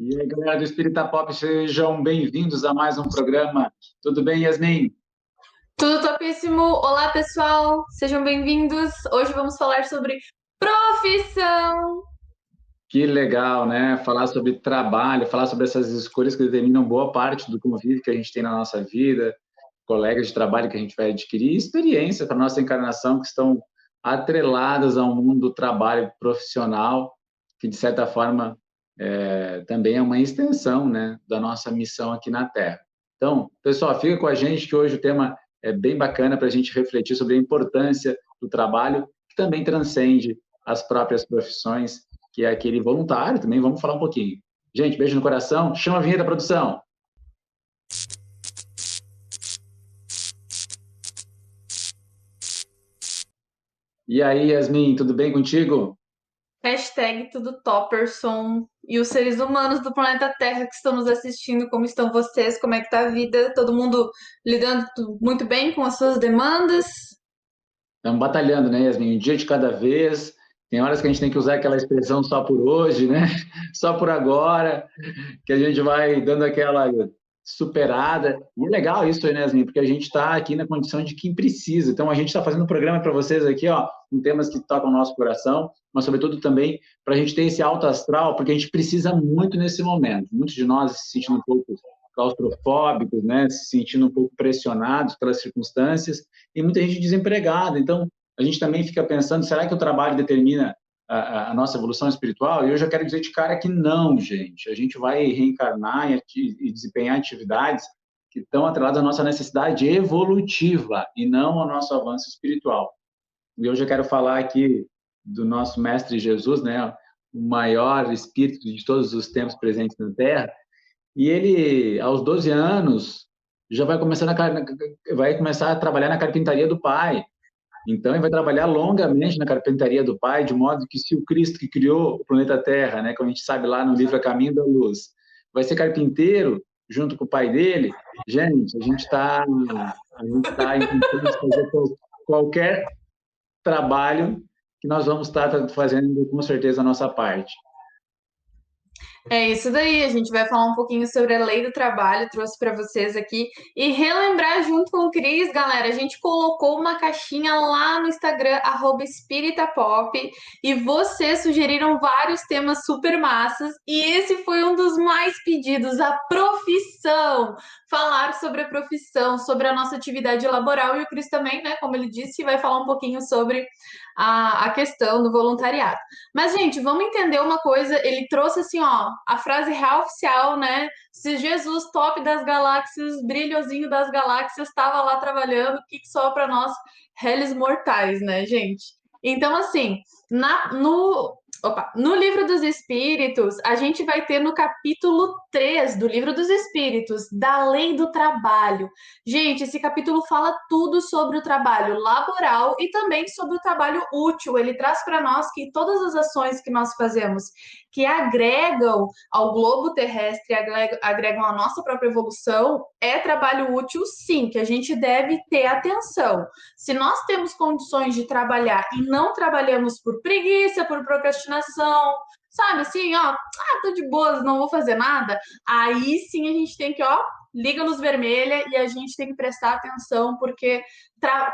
E aí, galera do Espírita Pop, sejam bem-vindos a mais um programa. Tudo bem, Yasmin? Tudo topíssimo! Olá, pessoal! Sejam bem-vindos! Hoje vamos falar sobre profissão! Que legal, né? Falar sobre trabalho, falar sobre essas escolhas que determinam boa parte do convívio que a gente tem na nossa vida, colegas de trabalho que a gente vai adquirir, e experiência para a nossa encarnação que estão atreladas ao mundo do trabalho profissional, que de certa forma também é uma extensão, né, da nossa missão aqui na Terra. Então, pessoal, fica com a gente que hoje o tema é bem bacana para a gente refletir sobre a importância do trabalho, que também transcende as próprias profissões, que é aquele voluntário, também vamos falar um pouquinho. Gente, beijo no coração, chama a vinheta, produção! E aí, Yasmin, tudo bem contigo? Hashtag tudo topperson. E os seres humanos do planeta Terra que estão nos assistindo, como estão vocês? Como é que tá a vida? Todo mundo lidando muito bem com as suas demandas? Estamos batalhando, né, Yasmin? Um dia de cada vez. Tem horas que a gente tem que usar aquela expressão só por hoje, né? Só por agora, que a gente vai dando aquela superada. E é legal isso, né, Yasmin? Porque a gente está aqui na condição de quem precisa. Então, a gente está fazendo um programa para vocês aqui, ó, com temas que tocam o nosso coração, mas, sobretudo, também para a gente ter esse alto astral, porque a gente precisa muito nesse momento. Muitos de nós se sentindo um pouco claustrofóbicos, né? Se sentindo um pouco pressionados pelas circunstâncias, e muita gente desempregada. Então, a gente também fica pensando, será que o trabalho determina a nossa evolução espiritual? E eu já quero dizer de cara que não, gente. A gente vai reencarnar e desempenhar atividades que estão atreladas à nossa necessidade evolutiva e não ao nosso avanço espiritual. E eu já quero falar aqui do nosso mestre Jesus, né? O maior espírito de todos os tempos presentes na Terra. E ele, aos 12 anos, já vai começar a trabalhar na carpintaria do pai. Então, ele vai trabalhar longamente na carpintaria do pai, de modo que se o Cristo que criou o planeta Terra, né, como a gente sabe lá no livro A Caminho da Luz, vai ser carpinteiro junto com o pai dele, gente, a gente tá em condições de fazer qualquer trabalho que nós vamos estar fazendo com certeza a nossa parte. É isso daí, a gente vai falar um pouquinho sobre a lei do trabalho, trouxe para vocês aqui e relembrar junto com o Cris, galera, a gente colocou uma caixinha lá no Instagram, @espiritapop, e vocês sugeriram vários temas super massas e esse foi um dos mais pedidos, a profissão, falar sobre a profissão, sobre a nossa atividade laboral e o Cris também, né, como ele disse, vai falar um pouquinho sobre a questão do voluntariado. Mas, gente, vamos entender uma coisa. Ele trouxe assim, ó, a frase real oficial, né? Se Jesus, top das galáxias, brilhosinho das galáxias, estava lá trabalhando, o que só para nós, réis mortais, né, gente? Então, assim, no Livro dos Espíritos, a gente vai ter no capítulo 3 do Livro dos Espíritos, da lei do trabalho. Gente, esse capítulo fala tudo sobre o trabalho laboral e também sobre o trabalho útil. Ele traz para nós que todas as ações que nós fazemos que agregam ao globo terrestre, agregam a nossa própria evolução, é trabalho útil, sim, que a gente deve ter atenção. Se nós temos condições de trabalhar e não trabalhamos por preguiça, por procrastinação, sabe assim, ó, tô de boas, não vou fazer nada, aí sim a gente tem que, ó, liga luz vermelha e a gente tem que prestar atenção, porque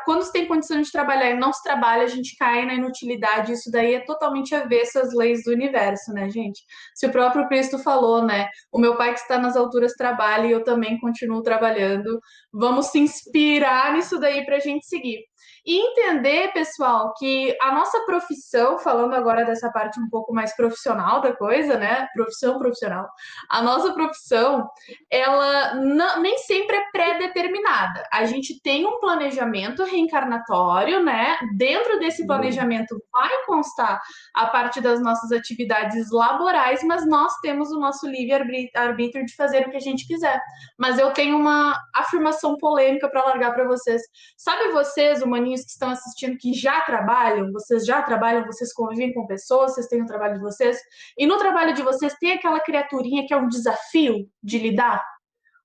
quando se tem condição de trabalhar e não se trabalha, a gente cai na inutilidade. Isso daí é totalmente avesso às leis do universo, né, gente? Se o próprio Cristo falou, né? O meu pai que está nas alturas trabalha e eu também continuo trabalhando. Vamos se inspirar nisso daí para a gente seguir. E entender, pessoal, que a nossa profissão, falando agora dessa parte um pouco mais profissional da coisa, né? Profissão profissional. A nossa profissão, ela nem sempre é pré-determinada. A gente tem um planejamento reencarnatório, né? Dentro desse planejamento vai constar a parte das nossas atividades laborais, mas nós temos o nosso livre-arbítrio de fazer o que a gente quiser. Mas eu tenho uma afirmação polêmica para largar para vocês. Sabe vocês, humaninhos que estão assistindo, que já trabalham? Vocês já trabalham, vocês convivem com pessoas, vocês têm o trabalho de vocês, e no trabalho de vocês tem aquela criaturinha que é um desafio de lidar?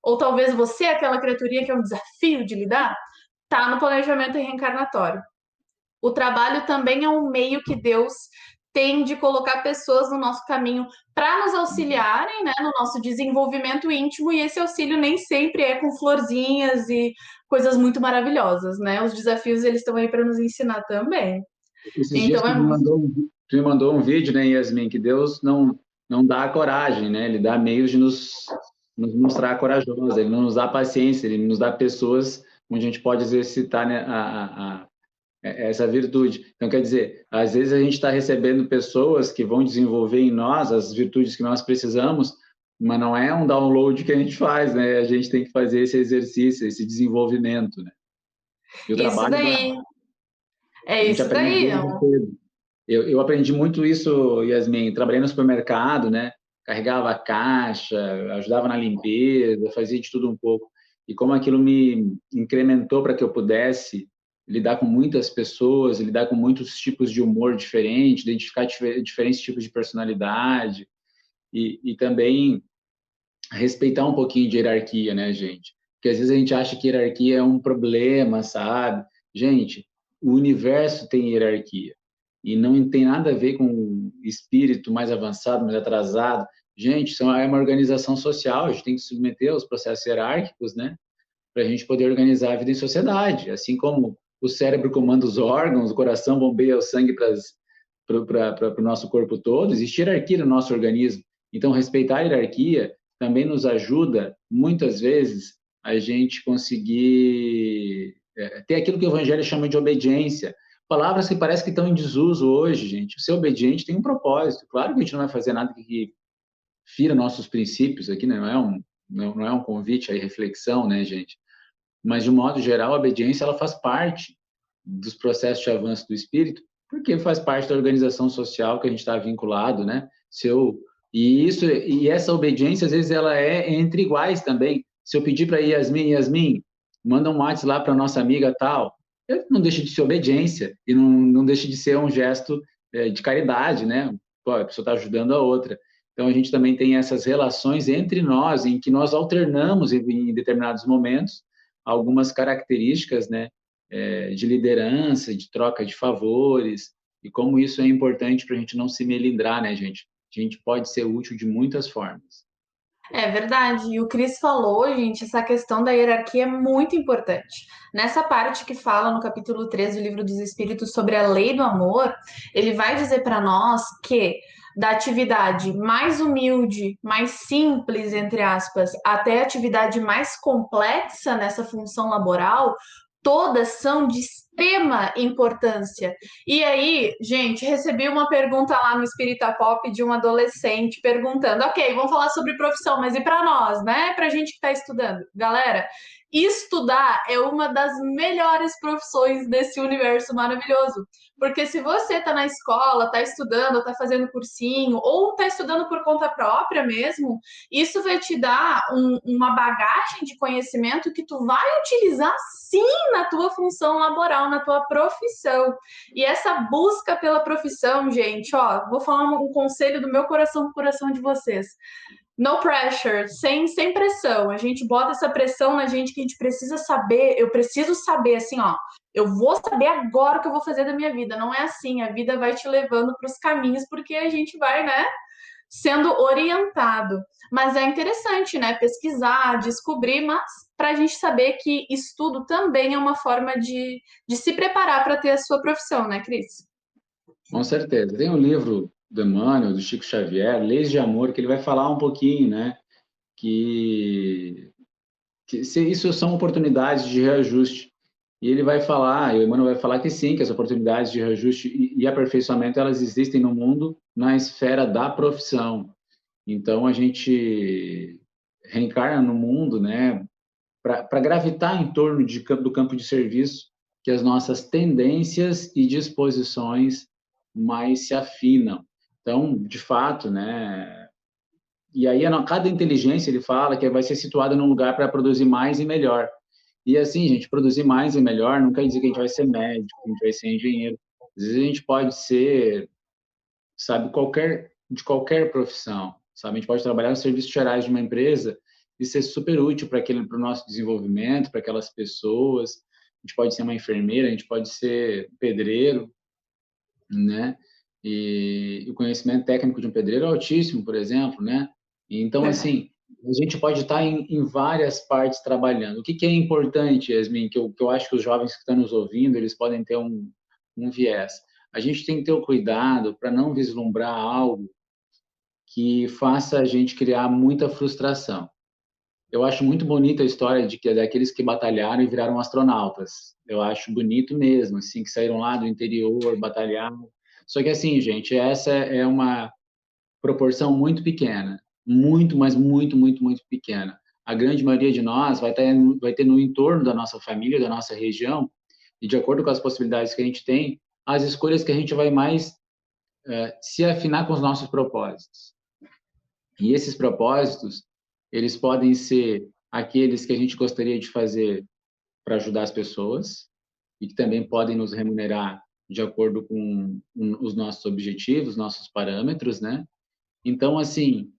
Ou talvez você é aquela criaturinha que é um desafio de lidar? Tá no planejamento reencarnatório. O trabalho também é um meio que Deus tem de colocar pessoas no nosso caminho para nos auxiliarem, né, no nosso desenvolvimento íntimo, e esse auxílio nem sempre é com florzinhas e coisas muito maravilhosas, né? Os desafios, eles estão aí para nos ensinar também. Esses dias Então, é tu me mandou um vídeo, né, Yasmin, que Deus não dá a coragem, né? Ele dá meios de nos mostrar corajosos, ele não nos dá paciência, ele nos dá pessoas onde a gente pode exercitar, né, essa virtude. Então, quer dizer, às vezes a gente está recebendo pessoas que vão desenvolver em nós as virtudes que nós precisamos, mas não é um download que a gente faz, né? A gente tem que fazer esse exercício, esse desenvolvimento, né? E o isso trabalho dá. daí. É A gente isso aprende daí. desde cedo. Eu aprendi muito isso, Yasmin. Trabalhei no supermercado, né? Carregava a caixa, ajudava na limpeza, fazia de tudo um pouco. E como aquilo me incrementou para que eu pudesse lidar com muitas pessoas, lidar com muitos tipos de humor diferentes, identificar diferentes tipos de personalidade e também respeitar um pouquinho de hierarquia, né, gente? Porque às vezes a gente acha que hierarquia é um problema, sabe? Gente, o universo tem hierarquia e não tem nada a ver com espírito mais avançado, mais atrasado. Gente, isso é uma organização social, a gente tem que se submeter aos processos hierárquicos, né? Para a gente poder organizar a vida em sociedade. Assim como o cérebro comanda os órgãos, o coração bombeia o sangue para o nosso corpo todo, existe hierarquia no nosso organismo. Então, respeitar a hierarquia também nos ajuda, muitas vezes, a gente conseguir ter aquilo que o Evangelho chama de obediência. Palavras que parece que estão em desuso hoje, gente. Ser obediente tem um propósito. Claro que a gente não vai fazer nada que fira nossos princípios aqui, né? Não é um convite à reflexão, né, gente? Mas, de um modo geral, a obediência ela faz parte dos processos de avanço do espírito, porque faz parte da organização social que a gente está vinculado, né? E essa obediência, às vezes, ela é entre iguais também. Se eu pedir para Yasmin, manda um WhatsApp lá para nossa amiga tal, não deixa de ser obediência e não deixa de ser um gesto de caridade, né? Pô, a pessoa está ajudando a outra. Então, a gente também tem essas relações entre nós, em que nós alternamos em determinados momentos algumas características, né, de liderança, de troca de favores, e como isso é importante para a gente não se melindrar, né, gente? A gente pode ser útil de muitas formas. É verdade. E o Cris falou, gente, essa questão da hierarquia é muito importante. Nessa parte que fala no capítulo 3 do Livro dos Espíritos sobre a lei do amor, ele vai dizer para nós que da atividade mais humilde, mais simples, entre aspas, até a atividade mais complexa nessa função laboral, todas são de extrema importância. E aí, gente, recebi uma pergunta lá no Espírita Pop de um adolescente perguntando: ok, vamos falar sobre profissão, mas e para nós, né? Para a gente que está estudando. Galera, estudar é uma das melhores profissões desse universo maravilhoso. Porque se você está na escola, está estudando, está fazendo cursinho, ou está estudando por conta própria mesmo, isso vai te dar uma bagagem de conhecimento que tu vai utilizar sim na tua função laboral, na tua profissão. E essa busca pela profissão, gente, ó, vou falar um conselho do meu coração pro coração de vocês. No pressure, sem pressão. A gente bota essa pressão na gente que a gente precisa saber. Eu preciso saber, assim, ó. Eu vou saber agora o que eu vou fazer da minha vida. Não é assim. A vida vai te levando para os caminhos porque a gente vai, né, sendo orientado. Mas é interessante, né, pesquisar, descobrir, mas para a gente saber que estudo também é uma forma de se preparar para ter a sua profissão, né, Cris? Com certeza. Tem um livro do Emmanuel, do Chico Xavier, Leis de Amor, que ele vai falar um pouquinho, né, que isso são oportunidades de reajuste. E ele vai falar, o Emmanuel vai falar que sim, que as oportunidades de reajuste e aperfeiçoamento, elas existem no mundo na esfera da profissão. Então, a gente reencarna no mundo, né, para gravitar em torno do campo de serviço que as nossas tendências e disposições mais se afinam. Então, de fato, né, e aí cada inteligência, ele fala que vai ser situada num lugar para produzir mais e melhor. E assim, gente, produzir mais e melhor não quer dizer que a gente vai ser médico, que a gente vai ser engenheiro. Às vezes a gente pode ser, sabe, de qualquer profissão, sabe? A gente pode trabalhar nos serviços gerais de uma empresa e ser super útil para o nosso desenvolvimento, para aquelas pessoas. A gente pode ser uma enfermeira, a gente pode ser pedreiro, né? E o conhecimento técnico de um pedreiro é altíssimo, por exemplo, né? Então, Verdade. assim, a gente pode estar em várias partes trabalhando. O que é importante, Yasmin, que eu acho que os jovens que estão nos ouvindo, eles podem ter um viés. A gente tem que ter o cuidado para não vislumbrar algo que faça a gente criar muita frustração. Eu acho muito bonita a história de que daqueles que batalharam e viraram astronautas. Eu acho bonito mesmo, assim, que saíram lá do interior, batalharam. Só que assim, gente, essa é uma proporção muito pequena, muito, mas muito, muito, muito pequena. A grande maioria de nós vai ter no entorno da nossa família, da nossa região, e de acordo com as possibilidades que a gente tem, as escolhas que a gente vai mais se afinar com os nossos propósitos. E esses propósitos, eles podem ser aqueles que a gente gostaria de fazer para ajudar as pessoas e que também podem nos remunerar de acordo com os nossos objetivos, nossos parâmetros, né? Então, assim,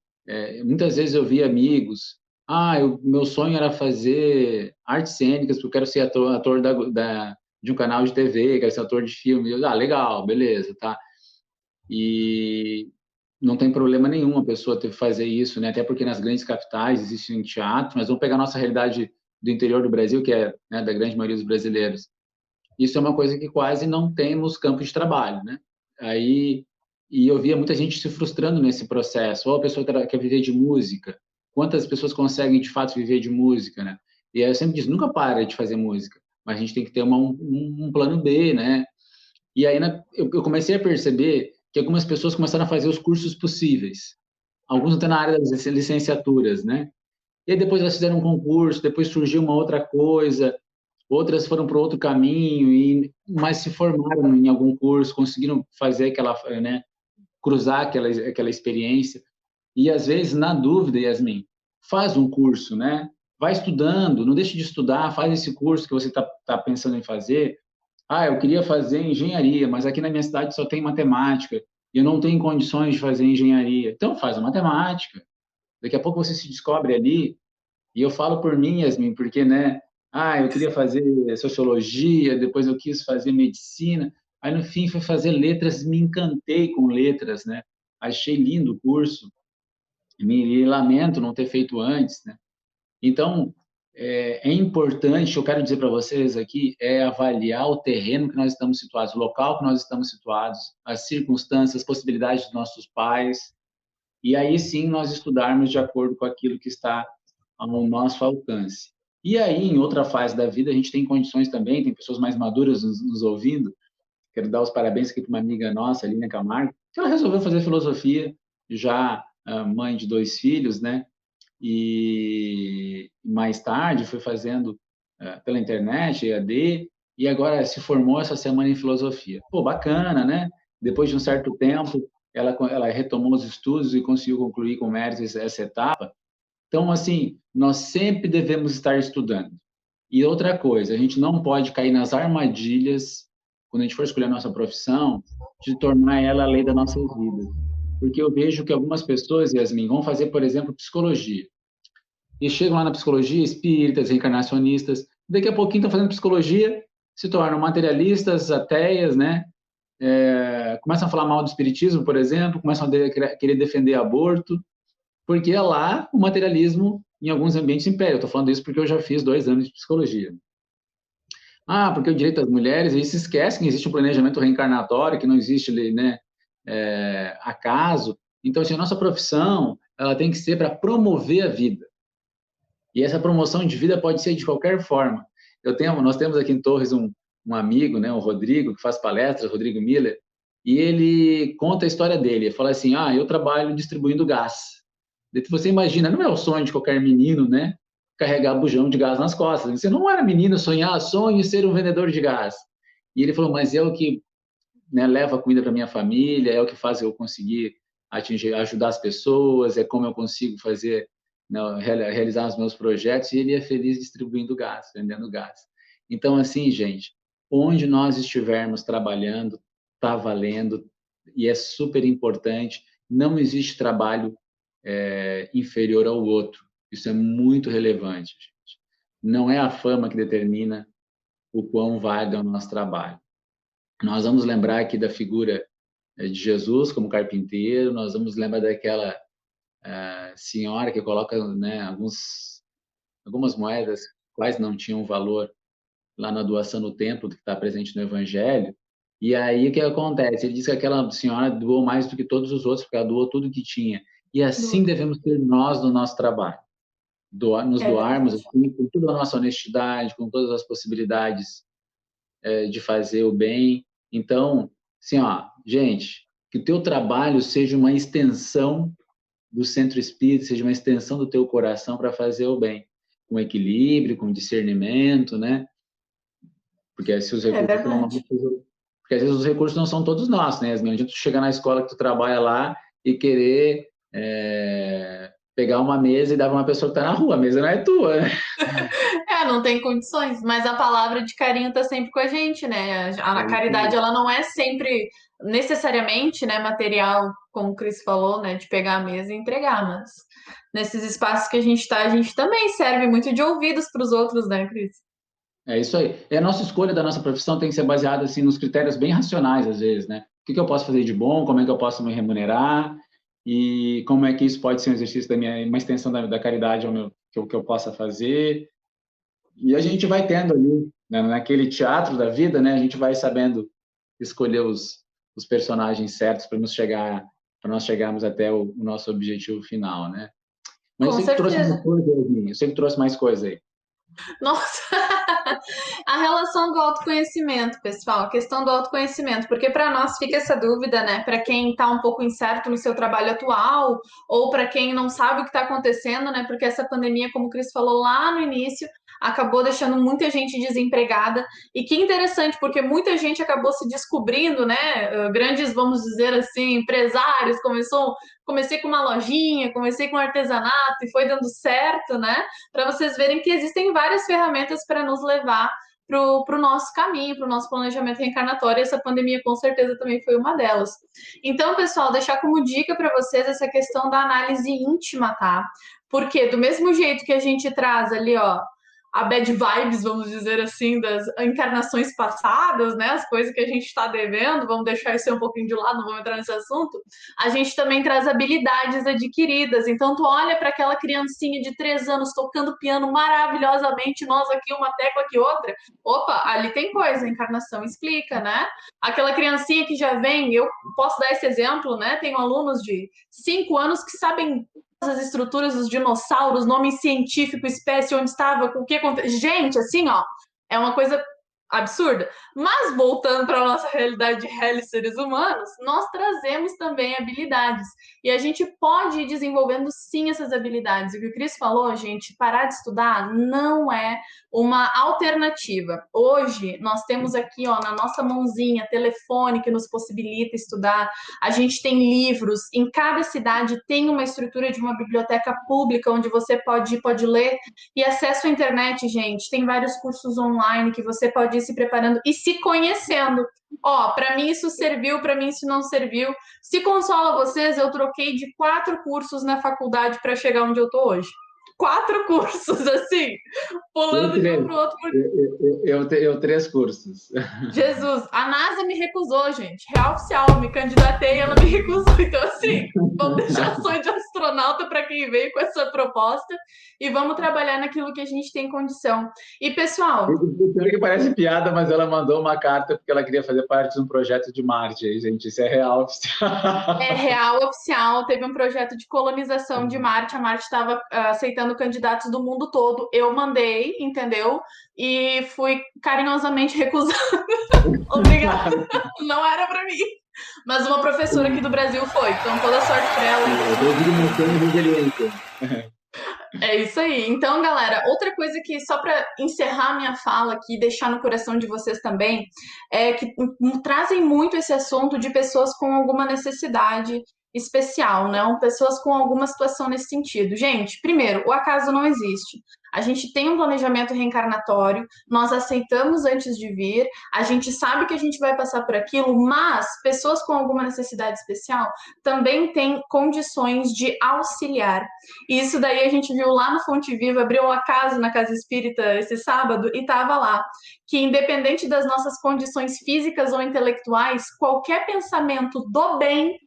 muitas vezes eu vi amigos, meu sonho era fazer artes cênicas, porque eu quero ser ator de um canal de TV, quero ser ator de filme. Legal, beleza, tá? E não tem problema nenhum a pessoa ter que fazer isso, né? Até porque nas grandes capitais existe um teatro, mas vamos pegar a nossa realidade do interior do Brasil, que é, né, da grande maioria dos brasileiros. Isso é uma coisa que quase não tem nos campos de trabalho, né? Aí, e eu via muita gente se frustrando nesse processo. Ou a pessoa quer viver de música. Quantas pessoas conseguem, de fato, viver de música, né? E aí eu sempre digo, nunca para de fazer música, mas a gente tem que ter um plano B, né? E aí eu comecei a perceber que algumas pessoas começaram a fazer os cursos possíveis. Alguns até na área das licenciaturas, né? E aí depois elas fizeram um concurso, depois surgiu uma outra coisa, outras foram para outro caminho, mas se formaram em algum curso, conseguiram fazer aquela, né, cruzar aquela experiência. E às vezes, na dúvida, Yasmin, faz um curso, né? Vai estudando, não deixe de estudar, faz esse curso que você tá pensando em fazer. Eu queria fazer engenharia, mas aqui na minha cidade só tem matemática e eu não tenho condições de fazer engenharia. Então faz a matemática. Daqui a pouco você se descobre ali. E eu falo por mim, Yasmin, porque, né? Eu queria fazer sociologia, depois eu quis fazer medicina. Aí no fim fui fazer letras, me encantei com letras, né? Achei lindo o curso. Me lamento não ter feito antes, né? Então, é importante, eu quero dizer para vocês aqui, é avaliar o terreno que nós estamos situados, o local que nós estamos situados, as circunstâncias, as possibilidades dos nossos pais, e aí sim nós estudarmos de acordo com aquilo que está ao nosso alcance. E aí, em outra fase da vida, a gente tem condições também, tem pessoas mais maduras nos ouvindo, quero dar os parabéns aqui para uma amiga nossa, Aline Camargo, que ela resolveu fazer filosofia, já mãe de 2 filhos, né? E mais tarde foi fazendo pela internet, EAD, e agora se formou essa semana em filosofia. Pô, bacana, né? Depois de um certo tempo, ela retomou os estudos e conseguiu concluir com méritos essa etapa. Então, assim, nós sempre devemos estar estudando. E outra coisa, a gente não pode cair nas armadilhas, quando a gente for escolher a nossa profissão, de tornar ela a lei das nossas vidas. Porque eu vejo que algumas pessoas, Yasmin, vão fazer, por exemplo, psicologia e chegam lá na psicologia, espíritas, reencarnacionistas, daqui a pouquinho estão fazendo psicologia, se tornam materialistas, ateias, né? Começam a falar mal do espiritismo, por exemplo, começam a querer defender aborto, porque lá o materialismo, em alguns ambientes, impera. Eu estou falando isso porque eu já fiz 2 anos de psicologia. Porque o direito das mulheres, eles se esquecem que existe um planejamento reencarnatório, que não existe, né, acaso. Então, assim, a nossa profissão, ela tem que ser para promover a vida. E essa promoção de vida pode ser de qualquer forma. Nós temos aqui em Torres um amigo, né, o Rodrigo, que faz palestras, Rodrigo Miller, e ele conta a história dele. Ele fala assim: eu trabalho distribuindo gás. Você imagina, não é o sonho de qualquer menino, né? Carregar bujão de gás nas costas. Você não era menino sonho ser um vendedor de gás. E ele falou: mas é o que, né, leva comida para minha família, é o que faz eu conseguir ajudar as pessoas, é como eu consigo fazer, não, realizar os meus projetos, e ele é feliz distribuindo gás, vendendo gás. Então, assim, gente, onde nós estivermos trabalhando, está valendo, e é super importante, não existe trabalho inferior ao outro, isso é muito relevante, gente. Não é a fama que determina o quão válido é o nosso trabalho. Nós vamos lembrar aqui da figura de Jesus como carpinteiro, nós vamos lembrar daquela senhora que coloca, né, algumas moedas quais não tinham valor lá na doação no templo, que está presente no Evangelho. E aí o que acontece? Ele diz que aquela senhora doou mais do que todos os outros, porque ela doou tudo que tinha. E assim devemos ser nós no nosso trabalho. Nos doarmos assim, com toda a nossa honestidade, com todas as possibilidades de fazer o bem. Então, assim, ó, gente, que o teu trabalho seja uma extensão do centro espírita, seja uma extensão do teu coração para fazer o bem, com equilíbrio, com discernimento, né? Porque se os recursos não, porque às vezes os recursos não são todos nossos, né? Não adianta tu chegar na escola que tu trabalha lá e querer pegar uma mesa e dar para uma pessoa que está na rua, a mesa não é tua, né? Não tem condições, mas a palavra de carinho está sempre com a gente, né? A caridade, ela não é sempre necessariamente, né, material, como o Cris falou, né, de pegar a mesa e entregar, mas nesses espaços que a gente está, a gente também serve muito de ouvidos para os outros, né, Cris? É isso aí. E a nossa escolha da nossa profissão tem que ser baseada assim nos critérios bem racionais às vezes, né? O que eu posso fazer de bom? Como é que eu posso me remunerar? E como é que isso pode ser um exercício uma extensão da caridade que eu possa fazer? E a gente vai tendo ali, né, naquele teatro da vida, né? A gente vai sabendo escolher os personagens certos para nós chegarmos até o nosso objetivo final, né? Mas Com eu sei que trouxe certeza. mais coisa, Yasmin. Eu sei que trouxe mais coisa aí. Nossa, a relação do autoconhecimento, pessoal, a questão do autoconhecimento, porque para nós fica essa dúvida, né? Para quem está um pouco incerto no seu trabalho atual, ou para quem não sabe o que está acontecendo, né? Porque essa pandemia, como o Cris falou lá no início, acabou deixando muita gente desempregada. E que interessante, porque muita gente acabou se descobrindo, né? Grandes, vamos dizer assim, empresários, comecei com uma lojinha, comecei com artesanato e foi dando certo, né? Para vocês verem que existem várias ferramentas para nos levar para o nosso caminho, para o nosso planejamento reencarnatório. Essa pandemia, com certeza, também foi uma delas. Então, pessoal, deixar como dica para vocês essa questão da análise íntima, tá? Porque do mesmo jeito que a gente traz ali, ó, a bad vibes, vamos dizer assim, das encarnações passadas, né? As coisas que a gente está devendo, vamos deixar isso um pouquinho de lado, não vamos entrar nesse assunto. A gente também traz habilidades adquiridas. Então, tu olha para aquela criancinha de 3 anos tocando piano maravilhosamente, nós aqui uma tecla que outra. Opa, ali tem coisa, a encarnação explica, né? Aquela criancinha que já vem, eu posso dar esse exemplo, né? Tenho alunos de 5 anos que sabem as estruturas dos dinossauros, nome científico, espécie, onde estava, o que aconteceu. Gente, assim, ó, é uma coisa absurda. Mas voltando para a nossa realidade de réis seres humanos, nós trazemos também habilidades. E a gente pode ir desenvolvendo sim essas habilidades. E o que o Cris falou, gente, parar de estudar não é uma alternativa. Hoje, nós temos aqui, ó, na nossa mãozinha, telefone que nos possibilita estudar. A gente tem livros. Em cada cidade tem uma estrutura de uma biblioteca pública onde você pode ler. E acesso à internet, gente, tem vários cursos online que você pode ir se preparando e se conhecendo. Ó, para mim isso serviu, para mim isso não serviu. Se consola vocês, eu troquei de 4 cursos na faculdade para chegar onde eu tô hoje. 4 cursos, assim, pulando de um pro outro. Eu 3 cursos. Jesus, a NASA me recusou, gente. Real oficial, me candidatei, ela me recusou. Então, assim, vamos deixar o sonho de astronauta para quem veio com essa proposta e vamos trabalhar naquilo que a gente tem condição. E, pessoal... Pior que parece piada, mas ela mandou uma carta porque ela queria fazer parte de um projeto de Marte. Aí, gente, isso é real oficial. É real oficial. Teve um projeto de colonização de Marte. A Marte estava aceitando candidatos do mundo todo. Eu mandei, entendeu? E fui carinhosamente recusada. Obrigada. Não era para mim. Mas uma professora aqui do Brasil foi. Então, toda sorte para ela. É isso aí. Então, galera, outra coisa que, só para encerrar minha fala aqui, deixar no coração de vocês também, é que trazem muito esse assunto de pessoas com alguma necessidade especial, não? Pessoas com alguma situação nesse sentido. Gente, primeiro, o acaso não existe. A gente tem um planejamento reencarnatório, nós aceitamos antes de vir, a gente sabe que a gente vai passar por aquilo, mas pessoas com alguma necessidade especial também têm condições de auxiliar. E isso daí a gente viu lá no Fonte Viva, abriu uma casa na Casa Espírita esse sábado e estava lá, que independente das nossas condições físicas ou intelectuais, qualquer pensamento do bem,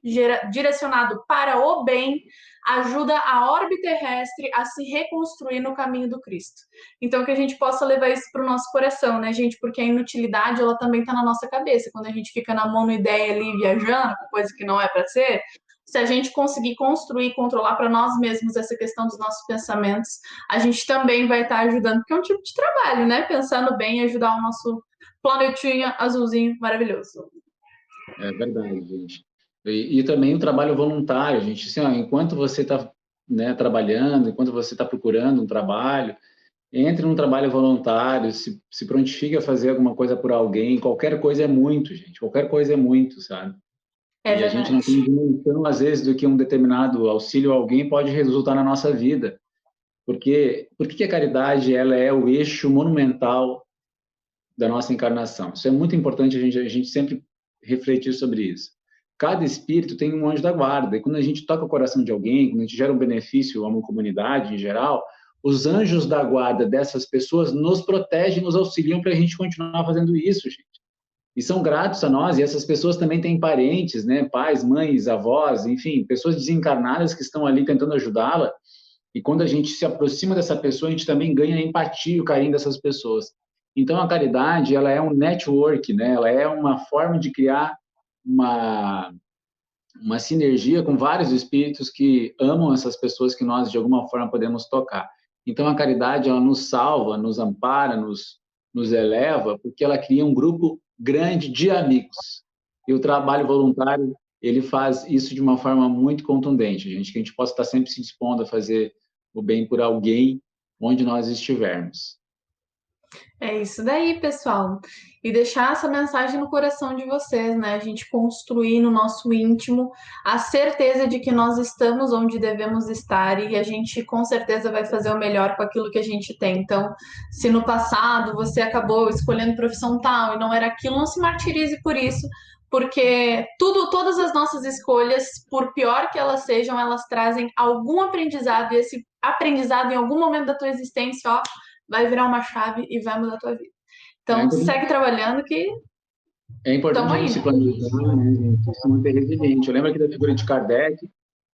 direcionado para o bem, ajuda a orbe terrestre a se reconstruir no caminho do Cristo. Então, que a gente possa levar isso para o nosso coração, né, gente? Porque a inutilidade, ela também está na nossa cabeça. Quando a gente fica na monoideia ali, viajando, coisa que não é para ser, se a gente conseguir construir, controlar para nós mesmos essa questão dos nossos pensamentos, a gente também vai estar ajudando, porque é um tipo de trabalho, né? Pensando bem e ajudar o nosso planetinha azulzinho maravilhoso. É verdade, gente. E também o trabalho voluntário, gente. Assim, ó, enquanto você está, né, trabalhando, enquanto você está procurando um trabalho, entre num trabalho voluntário, se prontifique a fazer alguma coisa por alguém. Qualquer coisa é muito, gente. Qualquer coisa é muito, sabe? É E a gente verdade. não tem dimensão, às vezes, do que um determinado auxílio a alguém pode resultar na nossa vida. Porque, por que a caridade ela é o eixo monumental da nossa encarnação? Isso é muito importante a gente sempre refletir sobre isso. Cada espírito tem um anjo da guarda, e quando a gente toca o coração de alguém, quando a gente gera um benefício a uma comunidade em geral, os anjos da guarda dessas pessoas nos protegem, nos auxiliam para a gente continuar fazendo isso, gente. E são gratos a nós, e essas pessoas também têm parentes, né? Pais, mães, avós, enfim, pessoas desencarnadas que estão ali tentando ajudá-la, e quando a gente se aproxima dessa pessoa, a gente também ganha a empatia e o carinho dessas pessoas. Então, a caridade, ela é um network, né? Ela é uma forma de criar uma, uma sinergia com vários espíritos que amam essas pessoas que nós, de alguma forma, podemos tocar. Então, a caridade, ela nos salva, nos ampara, nos eleva, porque ela cria um grupo grande de amigos. E o trabalho voluntário, ele faz isso de uma forma muito contundente, gente, que a gente possa estar sempre se dispondo a fazer o bem por alguém, onde nós estivermos. É isso daí, pessoal. E deixar essa mensagem no coração de vocês, né? A gente construir no nosso íntimo a certeza de que nós estamos onde devemos estar e a gente com certeza vai fazer o melhor com aquilo que a gente tem. Então, se no passado você acabou escolhendo profissão tal e não era aquilo, não se martirize por isso, porque todas as nossas escolhas, por pior que elas sejam, elas trazem algum aprendizado e esse aprendizado em algum momento da tua existência, ó, vai virar uma chave e vai mudar a tua vida. É Então, importante, segue trabalhando que é importante estamos a gente se indo. planejar, né, gente, se manter resiliente. Eu lembro aqui da figura de Kardec.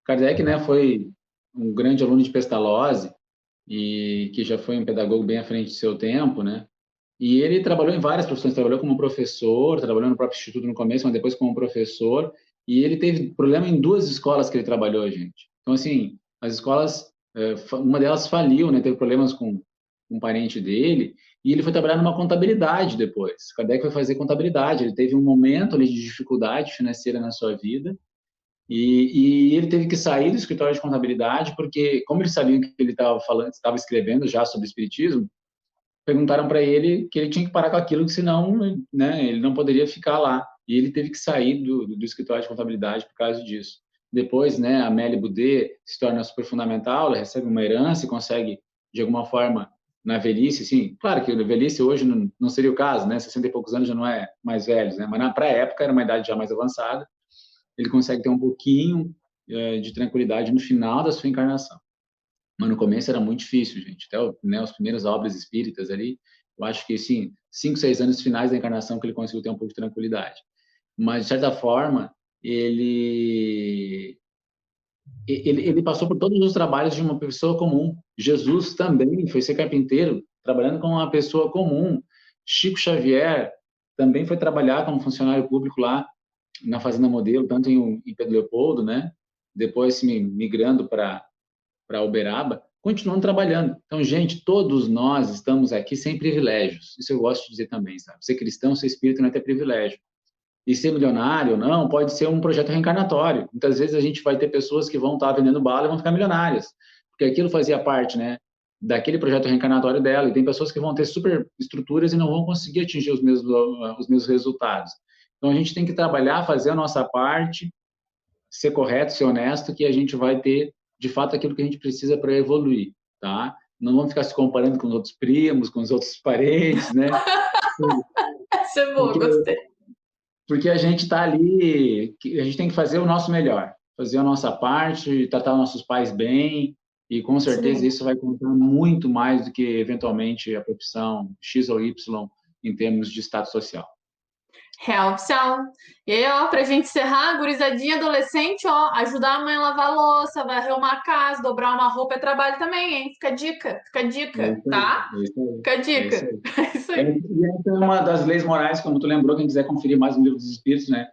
Kardec, né, foi um grande aluno de Pestalozzi e que já foi um pedagogo bem à frente do seu tempo, né? E ele trabalhou em várias profissões, trabalhou como professor, trabalhou no próprio instituto no começo, mas depois como professor, e ele teve problema em duas escolas que ele trabalhou, gente. Então, assim, as escolas, uma delas faliu, né? Teve problemas com um parente dele, e ele foi trabalhar numa contabilidade depois. Kardec foi fazer contabilidade, ele teve um momento ali de dificuldade financeira na sua vida, e ele teve que sair do escritório de contabilidade, porque, como eles sabiam que ele estava falando, estava escrevendo já sobre espiritismo, perguntaram para ele que ele tinha que parar com aquilo, que senão, né, ele não poderia ficar lá. E ele teve que sair do escritório de contabilidade por causa disso. Depois, né, a Amélie Boudet se torna super fundamental, ela recebe uma herança e consegue, de alguma forma, na velhice, assim, claro que na velhice hoje não seria o caso, né, 60 e poucos anos já não é mais velhos, né, mas para a época era uma idade já mais avançada, ele consegue ter um pouquinho de tranquilidade no final da sua encarnação. Mas no começo era muito difícil, gente. Até né, as primeiras obras espíritas ali, eu acho que, sim, 5, 6 anos finais da encarnação que ele conseguiu ter um pouco de tranquilidade. Mas, de certa forma, ele passou por todos os trabalhos de uma pessoa comum. Jesus também foi ser carpinteiro, trabalhando com uma pessoa comum. Chico Xavier também foi trabalhar como funcionário público lá na Fazenda Modelo, tanto em Pedro Leopoldo, né? Depois se migrando para Uberaba, continuando trabalhando. Então, gente, todos nós estamos aqui sem privilégios. Isso eu gosto de dizer também, sabe? Ser cristão, ser espírita não é ter privilégio. E ser milionário, não, pode ser um projeto reencarnatório. Muitas vezes a gente vai ter pessoas que vão estar vendendo bala e vão ficar milionárias, porque aquilo fazia parte, né, daquele projeto reencarnatório dela. E tem pessoas que vão ter super estruturas e não vão conseguir atingir os mesmos resultados. Então, a gente tem que trabalhar, fazer a nossa parte, ser correto, ser honesto, que a gente vai ter, de fato, aquilo que a gente precisa para evoluir, tá? não vamos ficar se comparando com os outros primos, com os outros parentes, né? Essa é boa, gostei. Porque a gente está ali, a gente tem que fazer o nosso melhor, fazer a nossa parte, tratar nossos pais bem, e com certeza isso vai contar muito mais do que, eventualmente, a profissão X ou Y em termos de status social. Real oficial. E aí, ó, pra gente encerrar, gurizadinha adolescente, ó, ajudar a mãe a lavar a louça, varrer uma casa, dobrar uma roupa é trabalho também, hein? Fica a dica, tá? Fica a dica. É isso aí. E essa é uma das leis morais, como tu lembrou, quem quiser conferir mais no Livro dos Espíritos, né?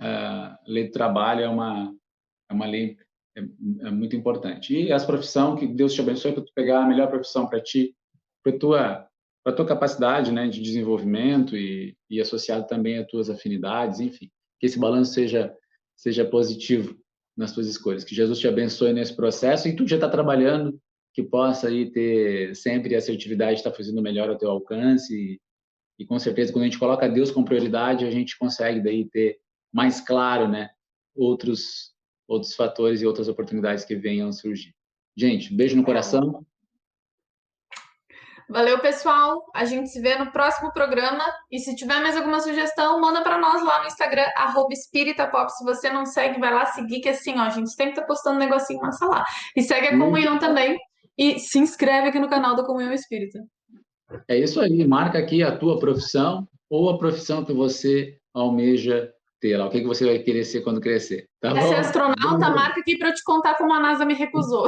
A lei do trabalho é uma lei muito importante. E as profissões, que Deus te abençoe para tu pegar a melhor profissão para ti, para tua capacidade, né, de desenvolvimento e associado também às tuas afinidades, enfim, que esse balanço seja positivo nas tuas escolhas, que Jesus te abençoe nesse processo e tu já está trabalhando, que possa aí ter sempre assertividade, estar fazendo o melhor ao teu alcance e com certeza quando a gente coloca Deus como prioridade, a gente consegue daí ter mais claro, né, outros fatores e outras oportunidades que venham a surgir. Gente, beijo no coração. Valeu, pessoal. A gente se vê no próximo programa. E se tiver mais alguma sugestão, manda para nós lá no Instagram, @espiritapop. Se você não segue, vai lá seguir, que assim, ó, a gente sempre tá postando um negocinho massa lá. E segue a Comunhão também. E se inscreve aqui no canal da Comunhão Espírita. É isso aí. Marca aqui a tua profissão ou a profissão que você almeja ter lá. O que você vai querer ser quando crescer. Tá bom? Quer ser astronauta? Marca aqui para eu te contar como a NASA me recusou.